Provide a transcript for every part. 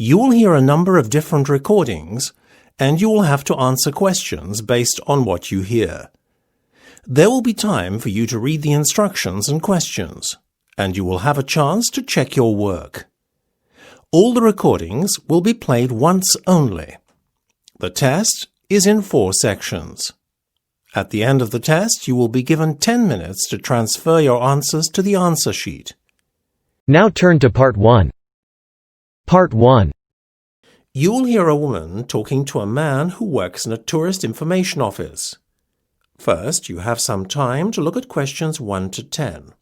You will hear a number of different recordings, and you will have to answer questions based on what you hear. There will be time for you to read the instructions and questions, and you will have a chance to check your work. All the recordings will be played once only. The test is in 4 sections. At the end of the test, you will be given 10 minutes to transfer your answers to the answer sheet. Now turn to Part 1. Part 1. You will hear a woman talking to a man who works in a tourist information office. First, you have some time to look at questions 1 to 10.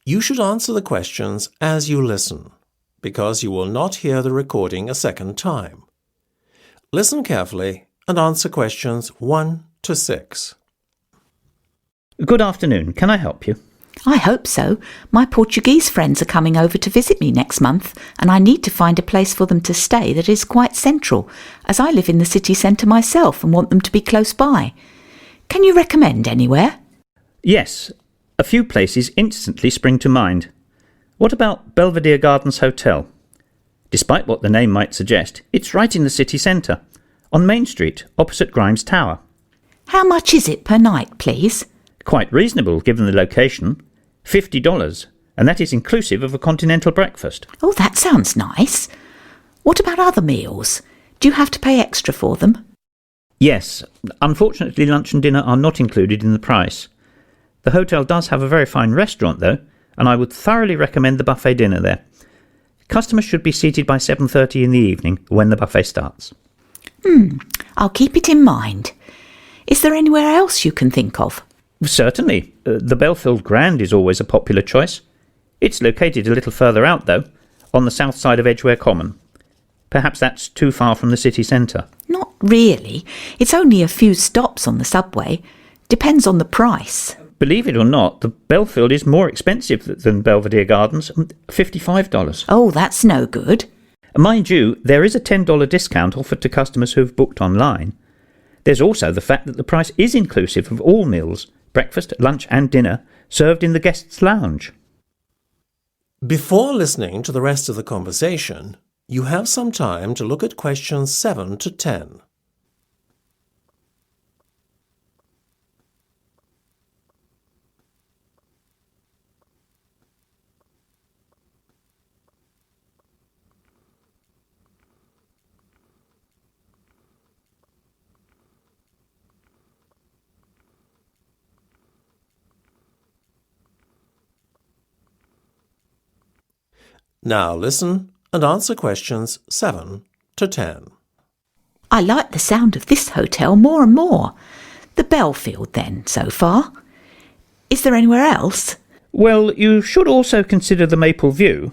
You should answer the questions as you listen, because you will not hear the recording a second time. Listen carefully and answer questions 1 to 6. Good afternoon. Can I help you? I hope so. My Portuguese friends are coming over to visit me next month, and I need to find a place for them to stay that is quite central, as I live in the city centre myself and want them to be close by. Can you recommend anywhere? Yes. A few places instantly spring to mind. What about Belvedere Gardens Hotel? Despite what the name might suggest, it's right in the city centre, on Main Street, opposite Grimes Tower. How much is it per night, please? Quite reasonable given the location. $50, and that is inclusive of a continental breakfast. Oh, that sounds nice. What about other meals? Do you have to pay extra for them? Yes. Unfortunately, lunch and dinner are not included in the price. The hotel does have a very fine restaurant, though, and I would thoroughly recommend the buffet dinner there. Customers should be seated by 7:30 in the evening when the buffet starts. I'll keep it in mind. Is there anywhere else you can think of? Certainly. The Belfield Grand is always a popular choice. It's located a little further out, though, on the south side of Edgware Common. Perhaps that's too far from the city centre. Not really. It's only a few stops on the subway. Depends on the price. Believe it or not, the Belfield is more expensive than Belvedere Gardens, $55. Oh, that's no good. Mind you, there is a $10 discount offered to customers who have booked online. There's also the fact that the price is inclusive of all meals, breakfast, lunch and dinner, served in the guest's lounge. Before listening to the rest of the conversation, you have some time to look at questions 7 to 10. Now listen and answer questions 7 to 10. I like the sound of this hotel more and more. The Belfield, then, so far. Is there anywhere else? Well, you should also consider the Maple View.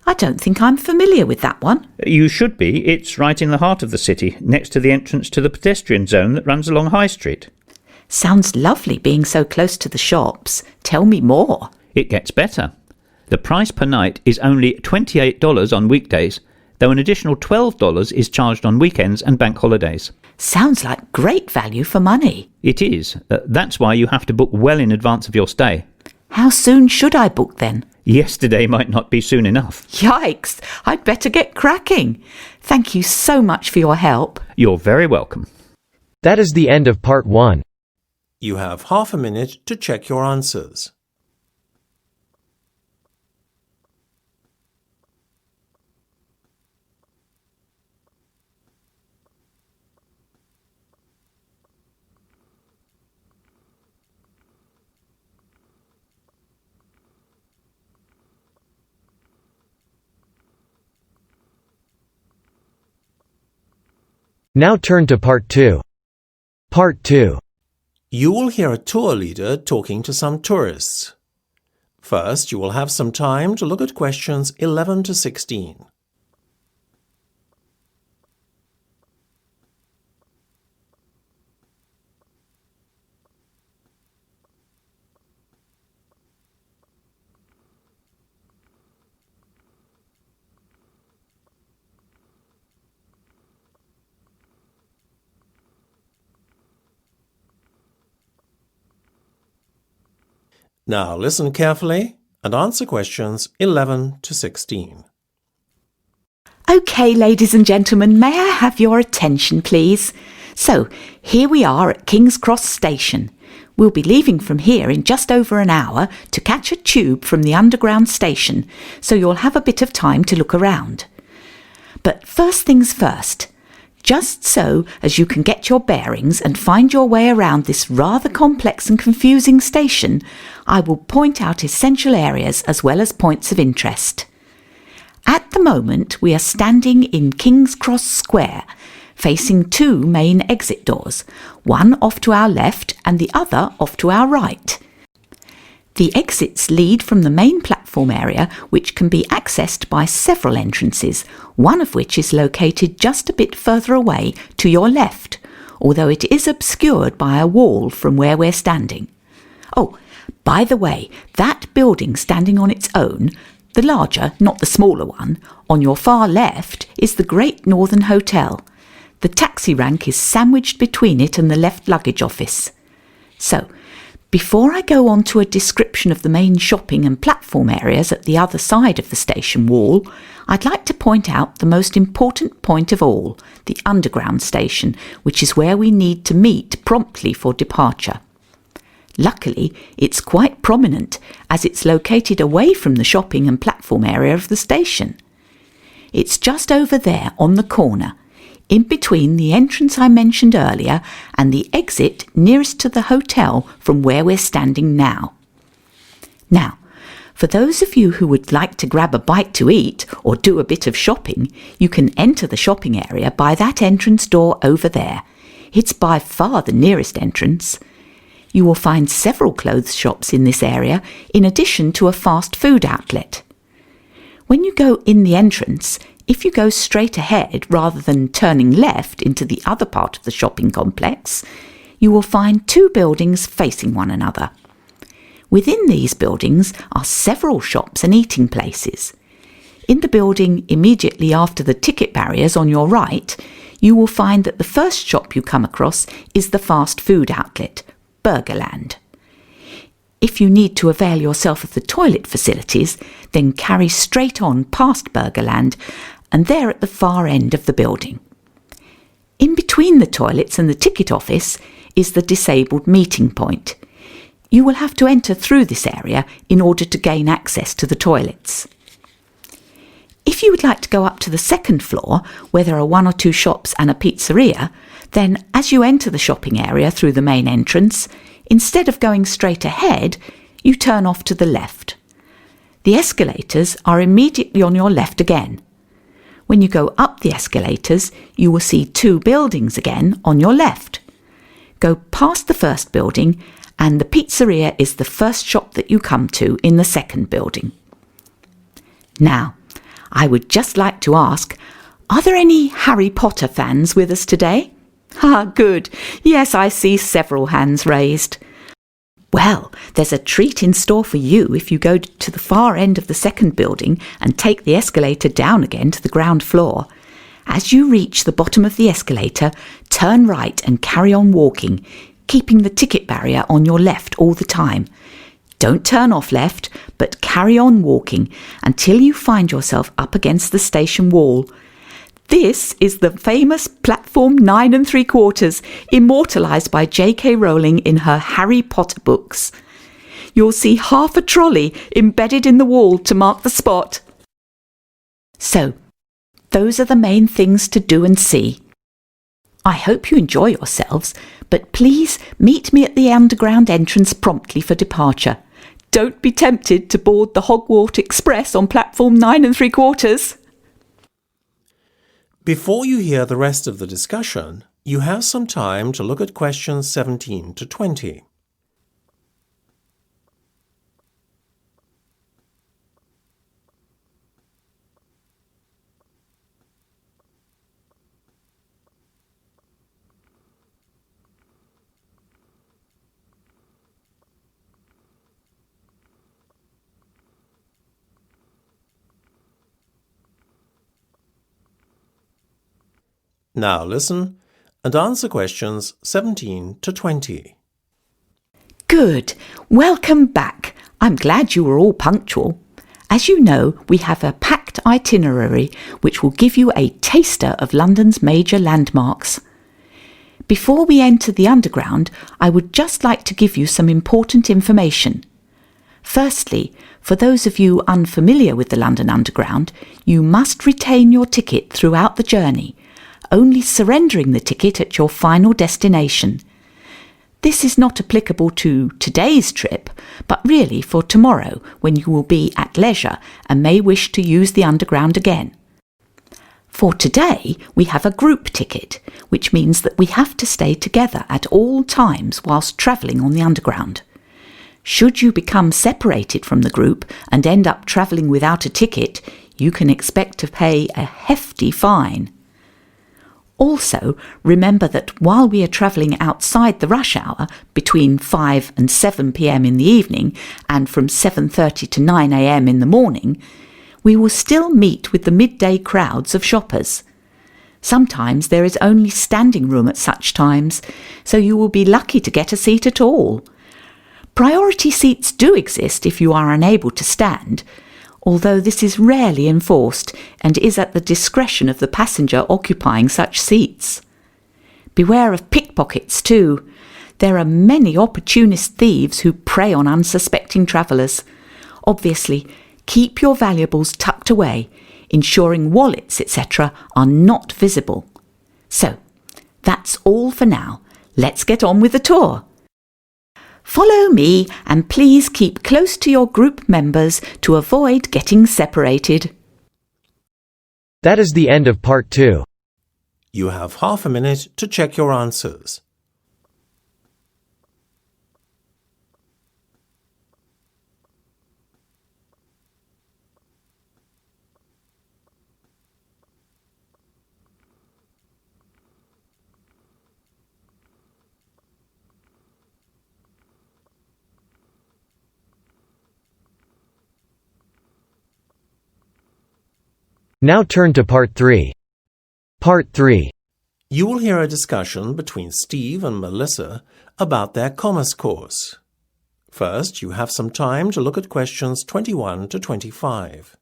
I don't think I'm familiar with that one. You should be. It's right in the heart of the city, next to the entrance to the pedestrian zone that runs along High Street. Sounds lovely being so close to the shops. Tell me more. It gets better. The price per night is only $28 on weekdays, though an additional $12 is charged on weekends and bank holidays. Sounds like great value for money. It is. That's why you have to book well in advance of your stay. How soon should I book then? Yesterday might not be soon enough. Yikes! I'd better get cracking. Thank you so much for your help. You're very welcome. That is the end of Part 1. You have half a minute to check your answers. Now turn to Part 2. Part 2. You will hear a tour leader talking to some tourists. First, you will have some time to look at questions 11 to 16. Now listen carefully and answer questions 11 to 16. OK, ladies and gentlemen, may I have your attention, please? So, here we are at King's Cross Station. We'll be leaving from here in just over an hour to catch a tube from the underground station, so you'll have a bit of time to look around. But first things first, just so as you can get your bearings and find your way around this rather complex and confusing station, I will point out essential areas as well as points of interest. At the moment, we are standing in King's Cross Square, facing two main exit doors, one off to our left and the other off to our right. The exits lead from the main platform area, which can be accessed by several entrances, one of which is located just a bit further away to your left, although it is obscured by a wall from where we're standing. Oh, by the way, that building standing on its own, the larger, not the smaller one, on your far left is the Great Northern Hotel. The taxi rank is sandwiched between it and the left luggage office. So, before I go on to a description of the main shopping and platform areas at the other side of the station wall, I'd like to point out the most important point of all, the underground station, which is where we need to meet promptly for departure. Luckily, it's quite prominent as it's located away from the shopping and platform area of the station. It's just over there on the corner, in between the entrance I mentioned earlier and the exit nearest to the hotel from where we're standing now. Now, for those of you who would like to grab a bite to eat or do a bit of shopping, you can enter the shopping area by that entrance door over there. It's by far the nearest entrance. You will find several clothes shops in this area, in addition to a fast food outlet. When you go in the entrance, if you go straight ahead rather than turning left into the other part of the shopping complex, you will find two buildings facing one another. Within these buildings are several shops and eating places. In the building immediately after the ticket barriers on your right, you will find that the first shop you come across is the fast food outlet, Burgerland. If you need to avail yourself of the toilet facilities, then carry straight on past Burgerland, and they're at the far end of the building. In between the toilets and the ticket office is the disabled meeting point. You will have to enter through this area in order to gain access to the toilets. If you would like to go up to the second floor, where there are one or two shops and a pizzeria, then as you enter the shopping area through the main entrance, instead of going straight ahead, you turn off to the left. The escalators are immediately on your left again. When you go up the escalators, you will see two buildings again on your left. Go past the first building, and the pizzeria is the first shop that you come to in the second building. Now, I would just like to ask, are there any Harry Potter fans with us today? Ah, good. Yes, I see several hands raised. Well, there's a treat in store for you if you go to the far end of the second building and take the escalator down again to the ground floor. As you reach the bottom of the escalator, turn right and carry on walking, keeping the ticket barrier on your left all the time. Don't turn off left, but carry on walking until you find yourself up against the station wall. This is the famous Platform 9 3/4, immortalised by J.K. Rowling in her Harry Potter books. You'll see half a trolley embedded in the wall to mark the spot. So, those are the main things to do and see. I hope you enjoy yourselves, but please meet me at the underground entrance promptly for departure. Don't be tempted to board the Hogwarts Express on Platform 9 3/4. Before you hear the rest of the discussion, you have some time to look at questions 17 to 20. Now listen and answer questions 17 to 20. Good. Welcome back. I'm glad you were all punctual. As you know, we have a packed itinerary which will give you a taster of London's major landmarks. Before we enter the Underground, I would just like to give you some important information. Firstly, for those of you unfamiliar with the London Underground, you must retain your ticket throughout the journey, only surrendering the ticket at your final destination. This is not applicable to today's trip, but really for tomorrow, when you will be at leisure and may wish to use the Underground again. For today, we have a group ticket, which means that we have to stay together at all times whilst travelling on the Underground. Should you become separated from the group and end up travelling without a ticket, you can expect to pay a hefty fine. Also, remember that while we are travelling outside the rush hour, between 5 and 7 p.m. in the evening and from 7:30 to 9 a.m. in the morning, we will still meet with the midday crowds of shoppers. Sometimes there is only standing room at such times, so you will be lucky to get a seat at all. Priority seats do exist if you are unable to stand, although this is rarely enforced and is at the discretion of the passenger occupying such seats. Beware of pickpockets too. There are many opportunist thieves who prey on unsuspecting travellers. Obviously, keep your valuables tucked away, ensuring wallets, etc. are not visible. So, that's all for now. Let's get on with the tour. Follow me and please keep close to your group members to avoid getting separated. That is the end of part 2. You have half a minute to check your answers. Now turn to part 3. Part 3. You will hear a discussion between Steve and Melissa about their commerce course. First, you have some time to look at questions 21 to 25.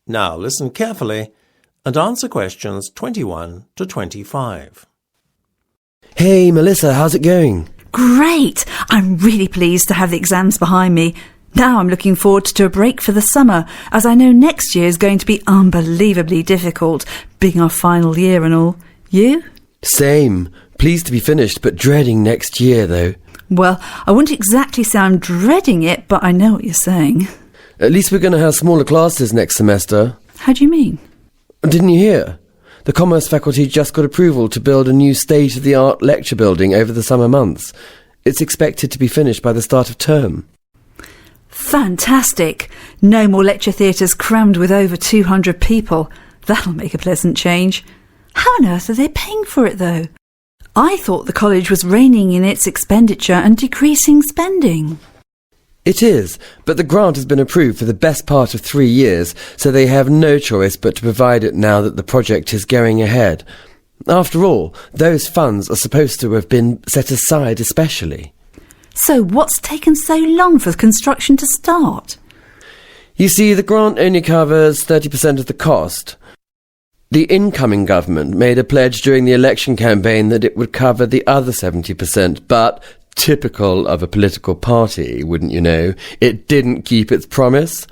Now listen carefully and answer questions 21 to 25. Hey, Melissa, how's it going? Great! I'm really pleased to have the exams behind me. Now I'm looking forward to a break for the summer, as I know next year is going to be unbelievably difficult, being our final year and all. You? Same. Pleased to be finished, but dreading next year, though. Well, I wouldn't exactly say I'm dreading it, but I know what you're saying. At least we're going to have smaller classes next semester. How do you mean? Didn't you hear? The Commerce faculty just got approval to build a new state-of-the-art lecture building over the summer months. It's expected to be finished by the start of term. Fantastic! No more lecture theatres crammed with over 200 people. That'll make a pleasant change. How on earth are they paying for it, though? I thought the college was reining in its expenditure and decreasing spending. It is, but the grant has been approved for the best part of 3 years, so they have no choice but to provide it now that the project is going ahead. After all, those funds are supposed to have been set aside especially. So what's taken so long for construction to start? You see, the grant only covers 30% of the cost. The incoming government made a pledge during the election campaign that it would cover the other 70%, but typical of a political party, wouldn't you know, it didn't keep its promise.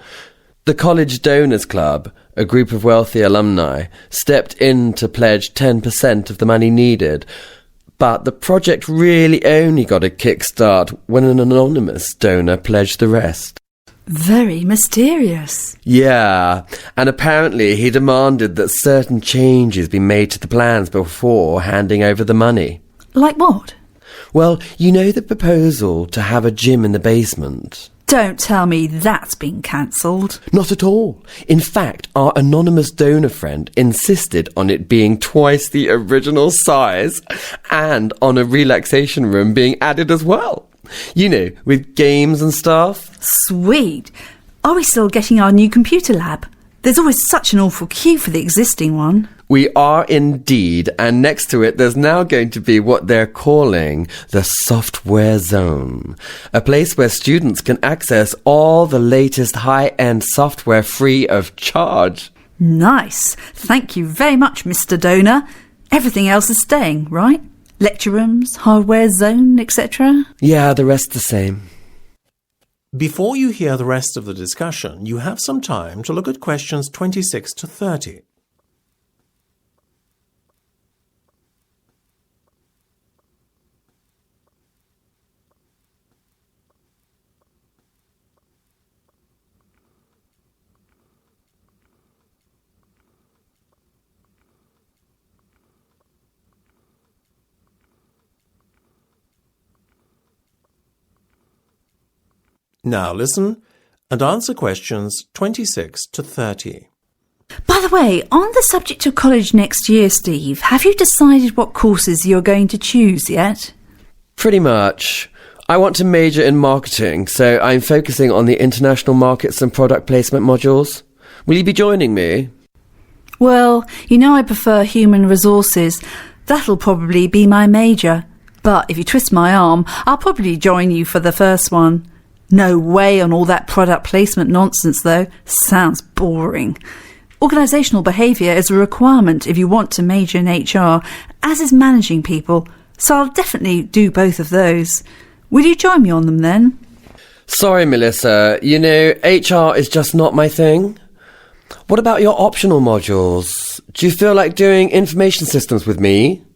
The College Donors Club, a group of wealthy alumni, stepped in to pledge 10% of the money needed, but the project really only got a kickstart when an anonymous donor pledged the rest. Very mysterious. Yeah, and apparently he demanded that certain changes be made to the plans before handing over the money. Like what? Well, you know the proposal to have a gym in the basement? Don't tell me that's been cancelled. Not at all. In fact, our anonymous donor friend insisted on it being twice the original size and on a relaxation room being added as well. You know, with games and stuff. Sweet. Are we still getting our new computer lab? There's always such an awful queue for the existing one. We are indeed, and next to it there's now going to be what they're calling the software zone. A place where students can access all the latest high-end software free of charge. Nice. Thank you very much, Mr. Donor. Everything else is staying, right? Lecture rooms, hardware zone, etc.? Yeah, the rest the same. Before you hear the rest of the discussion, you have some time to look at questions 26 to 30. Now listen and answer questions 26 to 30. By the way, on the subject of college next year, Steve, have you decided what courses you're going to choose yet? Pretty much. I want to major in marketing, so I'm focusing on the international markets and product placement modules. Will you be joining me? Well, you know I prefer human resources. That'll probably be my major. But if you twist my arm, I'll probably join you for the first one. No way on all that product placement nonsense, though. Sounds boring. Organisational behaviour is a requirement if you want to major in HR, as is managing people, so I'll definitely do both of those. Will you join me on them then? Sorry, Melissa. You know, HR is just not my thing. What about your optional modules? Do you feel like doing information systems with me?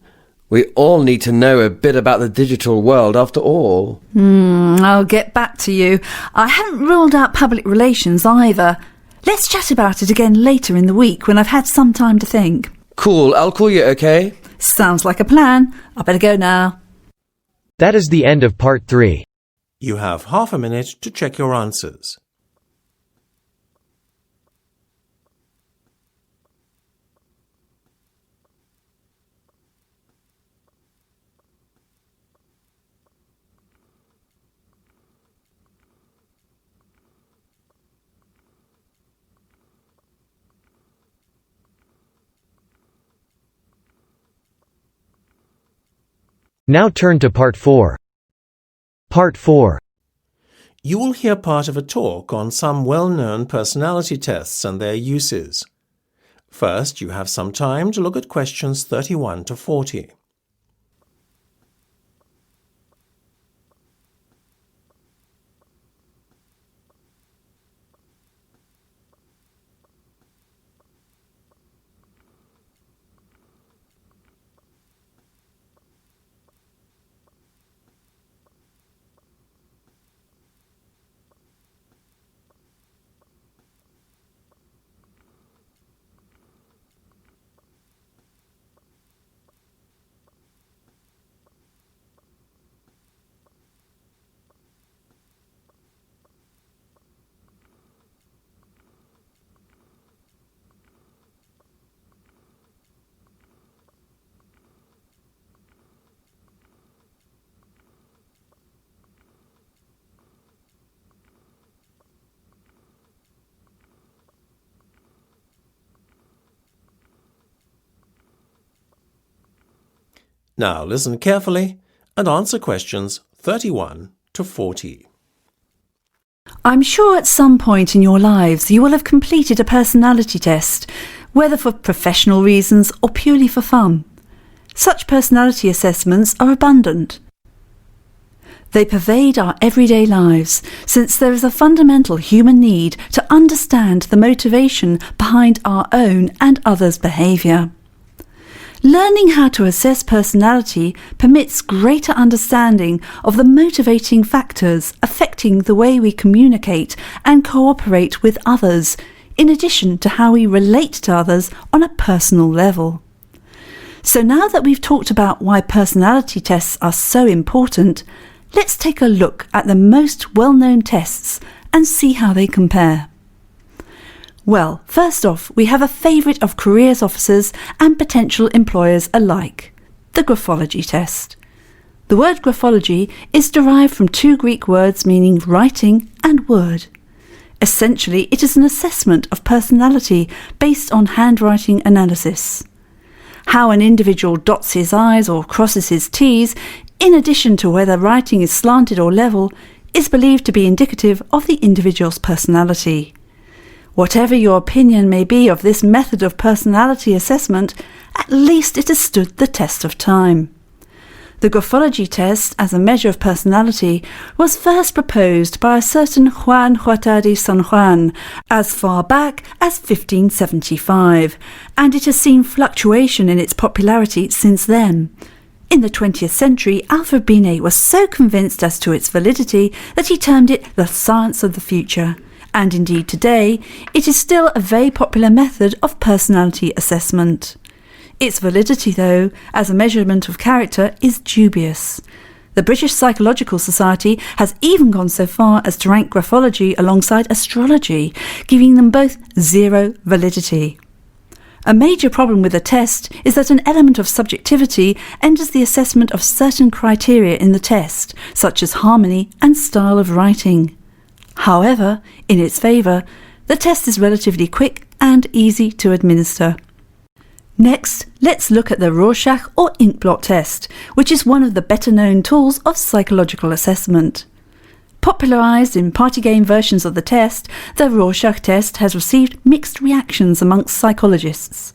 We all need to know a bit about the digital world after all. I'll get back to you. I haven't ruled out public relations either. Let's chat about it again later in the week when I've had some time to think. Cool, I'll call you, okay? Sounds like a plan. I better go now. That is the end of part 3. You have half a minute to check your answers. Now turn to part 4. Part 4. You will hear part of a talk on some well-known personality tests and their uses. First, you have some time to look at questions 31 to 40. Now listen carefully and answer questions 31 to 40. I'm sure at some point in your lives you will have completed a personality test, whether for professional reasons or purely for fun. Such personality assessments are abundant. They pervade our everyday lives, since there is a fundamental human need to understand the motivation behind our own and others' behaviour. Learning how to assess personality permits greater understanding of the motivating factors affecting the way we communicate and cooperate with others, in addition to how we relate to others on a personal level. So now that we've talked about why personality tests are so important, let's take a look at the most well-known tests and see how they compare. Well, first off, we have a favourite of careers officers and potential employers alike, the graphology test. The word graphology is derived from two Greek words meaning writing and word. Essentially, it is an assessment of personality based on handwriting analysis. How an individual dots his I's or crosses his T's, in addition to whether writing is slanted or level, is believed to be indicative of the individual's personality. Whatever your opinion may be of this method of personality assessment, at least it has stood the test of time. The graphology test, as a measure of personality, was first proposed by a certain Juan Huerta de San Juan as far back as 1575, and it has seen fluctuation in its popularity since then. In the 20th century, Alfred Binet was so convinced as to its validity that he termed it the science of the future, and indeed today it is still a very popular method of personality assessment. Its validity, though, as a measurement of character, is dubious. The British Psychological Society has even gone so far as to rank graphology alongside astrology, giving them both zero validity. A major problem with the test is that an element of subjectivity enters the assessment of certain criteria in the test, such as harmony and style of writing. However, in its favour, the test is relatively quick and easy to administer. Next, let's look at the Rorschach or inkblot test, which is one of the better-known tools of psychological assessment. Popularised in party game versions of the test, the Rorschach test has received mixed reactions amongst psychologists.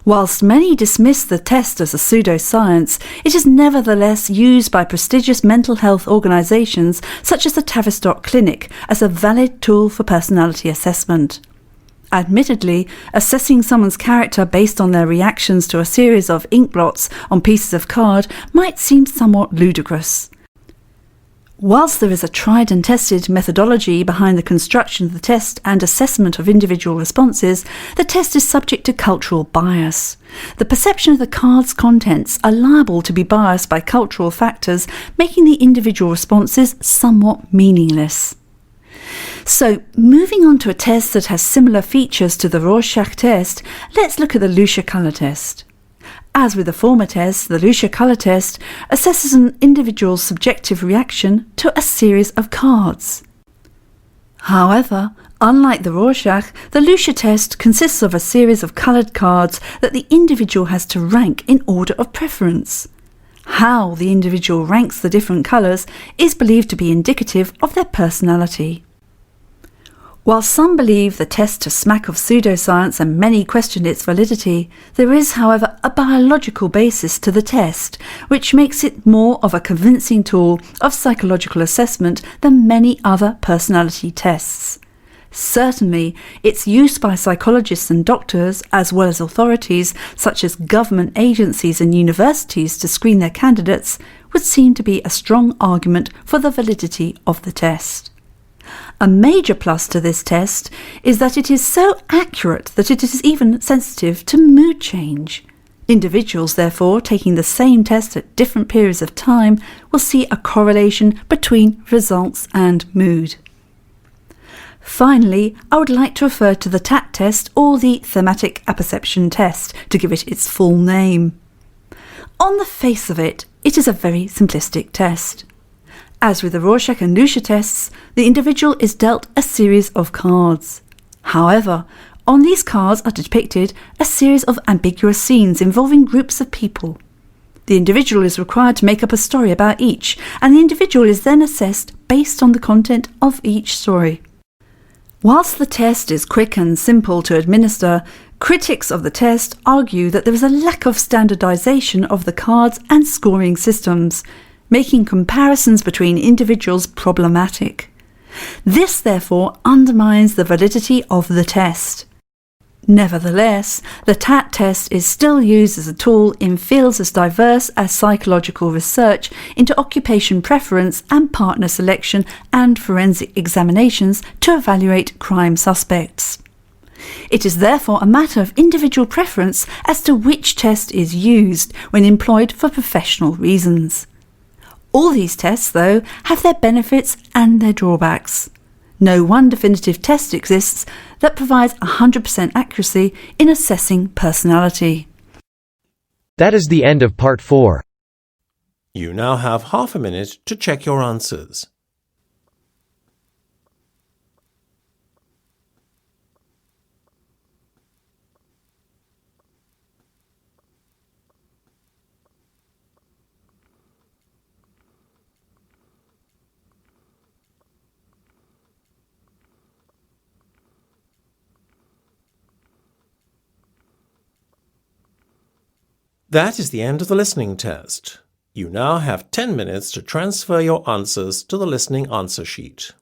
Whilst many dismiss the test as a pseudoscience, it is nevertheless used by prestigious mental health organisations such as the Tavistock Clinic as a valid tool for personality assessment. Admittedly, assessing someone's character based on their reactions to a series of inkblots on pieces of card might seem somewhat ludicrous. Whilst there is a tried and tested methodology behind the construction of the test and assessment of individual responses, the test is subject to cultural bias. The perception of the card's contents are liable to be biased by cultural factors, making the individual responses somewhat meaningless. So, moving on to a test that has similar features to the Rorschach test, let's look at the Lucia colour test. As with the former test, the Lucia colour test assesses an individual's subjective reaction to a series of cards. However, unlike the Rorschach, the Lucia test consists of a series of coloured cards that the individual has to rank in order of preference. How the individual ranks the different colours is believed to be indicative of their personality. While some believe the test to smack of pseudoscience and many question its validity, there is, however, a biological basis to the test, which makes it more of a convincing tool of psychological assessment than many other personality tests. Certainly, its use by psychologists and doctors, as well as authorities such as government agencies and universities to screen their candidates, would seem to be a strong argument for the validity of the test. A major plus to this test is that it is so accurate that it is even sensitive to mood change. Individuals, therefore, taking the same test at different periods of time will see a correlation between results and mood. Finally, I would like to refer to the TAT test or the thematic apperception test to give it its full name. On the face of it, it is a very simplistic test. As with the Rorschach and Lucia tests, the individual is dealt a series of cards. However, on these cards are depicted a series of ambiguous scenes involving groups of people. The individual is required to make up a story about each, and the individual is then assessed based on the content of each story. Whilst the test is quick and simple to administer, critics of the test argue that there is a lack of standardisation of the cards and scoring systems, making comparisons between individuals problematic. This, therefore, undermines the validity of the test. Nevertheless, the TAT test is still used as a tool in fields as diverse as psychological research into occupation preference and partner selection and forensic examinations to evaluate crime suspects. It is therefore a matter of individual preference as to which test is used when employed for professional reasons. All these tests, though, have their benefits and their drawbacks. No one definitive test exists that provides 100% accuracy in assessing personality. That is the end of part 4. You now have half a minute to check your answers. That is the end of the listening test. You now have 10 minutes to transfer your answers to the listening answer sheet.